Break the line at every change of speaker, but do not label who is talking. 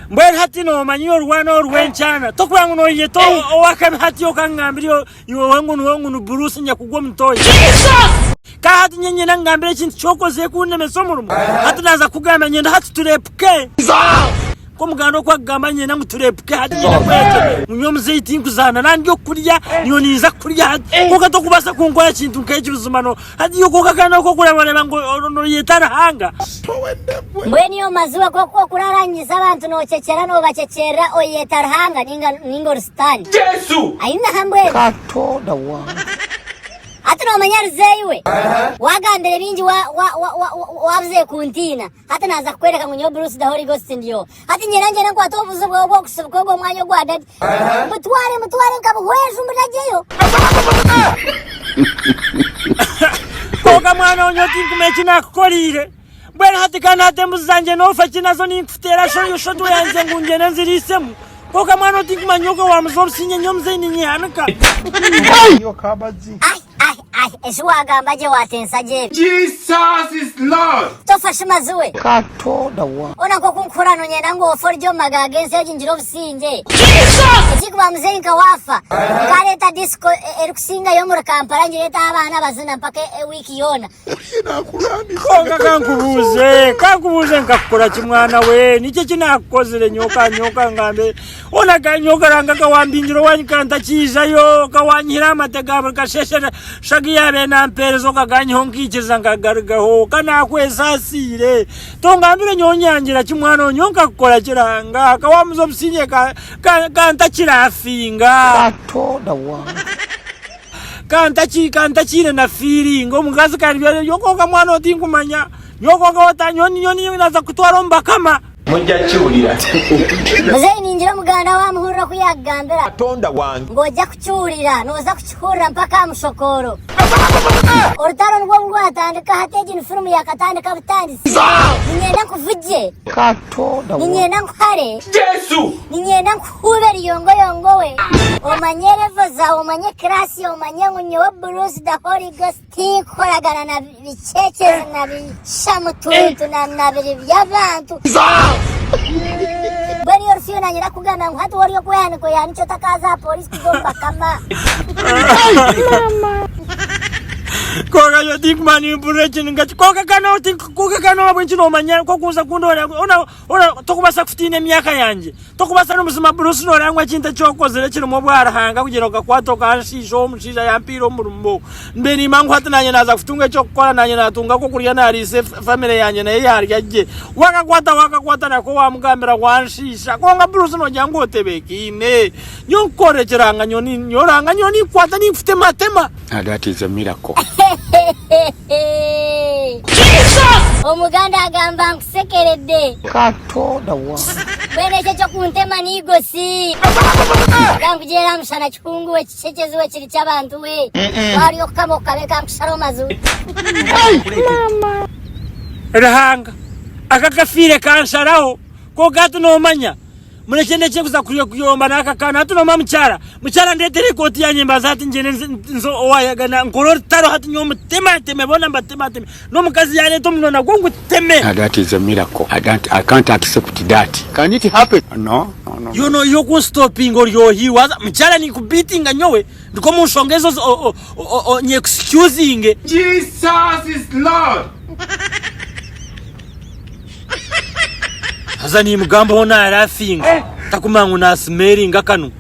mbere hati no manyo rwana rwenchana to kwangu no yeto wakabe hati okangambiro iwe wangu no Bruce nyakugwa mtoyi ka hati nyenye nangambire kintu chokoze kunemesa murumo hati naza kugamba nyenda hati turepuke ko mugano kwa gamba nyena muturepuke hati nyina kwete munyo Mzee tinkuzana nandi okurya niyo niza kurya ko gato kubasa kunkora kintu nk'ekiruzumano hati yo kokakana ko kurabana ngo no yetara hanga
mbweni yo mazuwa ko kuraranyiza abantu no cecera no bacecera oyetara hanga ningo rustani
Yesu
aina hambwe
katoda wa
hati no manyarizewe wagambere bingi wabze kuntina hati naza kwereka ngo Bruce the Holy Ghost ndiyo hati nyeranje nanko atobuze bwo kusubuka ngo mwanyo gwa dadi mutware nkabuhweje umurageyo
koga mwana onyoti kumechi nakukolire mbwera hati kana atembuzanje nofa kinazo ninkufutera shoto yanze ngunjene nzirisemu koga mwana oti kumanyoko wa mzorsinye Mzee ninyihanuka
yo kabazi
eshuwa gambaje watensaje
Jesus is Lord
tofashe mazuwe
katoda wa
ona ko kunkurano nyenda ngo forjo magagense jinjiro businge ekikuba Mzee nkawafa kaleta disco erukusinga yo muri Kampala njireta abana bazina mpaka wiki yona
koga kankubuze nkakukora kimwana we nicyo kinakozere nyoka ngambe ona kanyoka ranga kawambinjiro wanyikanta kizayo kawanyira amatega kasheshera shagi yabe na mperezo kaganyo nkikiza ngagarugaho kana kwesasire tongambire nyonyangira kimwana onyonka kukora kiranga kawamuzo businye kanta kirafinga
katoda wa
kanta chire na feeling omugazi kandi yokoka mwana otinkumanya yokoka watanyoni naza kutwara mbakama
mujya cyurira
Mzee ninjira muganda wa muhurira kuyagambira
atonda wange
ngoja kucyurira noza kucyurira mpaka mushokoro orutaro rwo rwatandika hateje ni filmu yakatandika butandisi ninyenda kuvuje
katoda wa
ninyenda nkare
Yesu
ninyenda nkubera yongo we omanyere voza omanye klasi omanye ngunyo Bruce the Holy Ghost tikoragana na bicece na bishamutuntu na biri byabantu bari orfio na nyira kugana hatu wariyo kuyani ko yani cyo takaza police kugomba kama
koga yo tikmani burechi ngati koga kana wabwenchino manya ko kuza kundora ona tokubasa kufitine emyaka yanje tokubasa n'ubuzima Bruce no rangwa kinta cyokozere kiri mu bwarahanga kugira ngo kwatoka anshisho omushiza yampiro murumbo mbeni mangu hatananye naza kufunga cyo gukora nanye natunga ko kuriya narise family yanje naye yaryaje wakakwata nako wamugambira wanshisha konga Bruce no jango tebekine nyokore kiranga nyoni kwata nifite matema.
That is a miracle.
Jesus! Omuganda agamba nkusekerede
katoda wa
bene cyo kuntema nigosi gambujera mshana chikungu we chichechezo kiri cyabantu we bari okamo kabeka msharo mazu
mama rahanga akakafire kansharaho ko gato no manya mulekende chekuza kuyomba nakakana hatu no mamuchara ndetere koti ya nyemba zati njene nzo owayagana nkorori taro hatu nyomu teme bona mbatema no mukazi yane to mnona gongu teme.
That is a miracle. I can't accept that. Can it happen? No.
You know you stopping or yo hiwa mchara ni kubitinga nyowe ndiko mushongezo nye excusing
Jesus is Lord.
Hazani mugambo hona arafinga takumangu na smearing akanu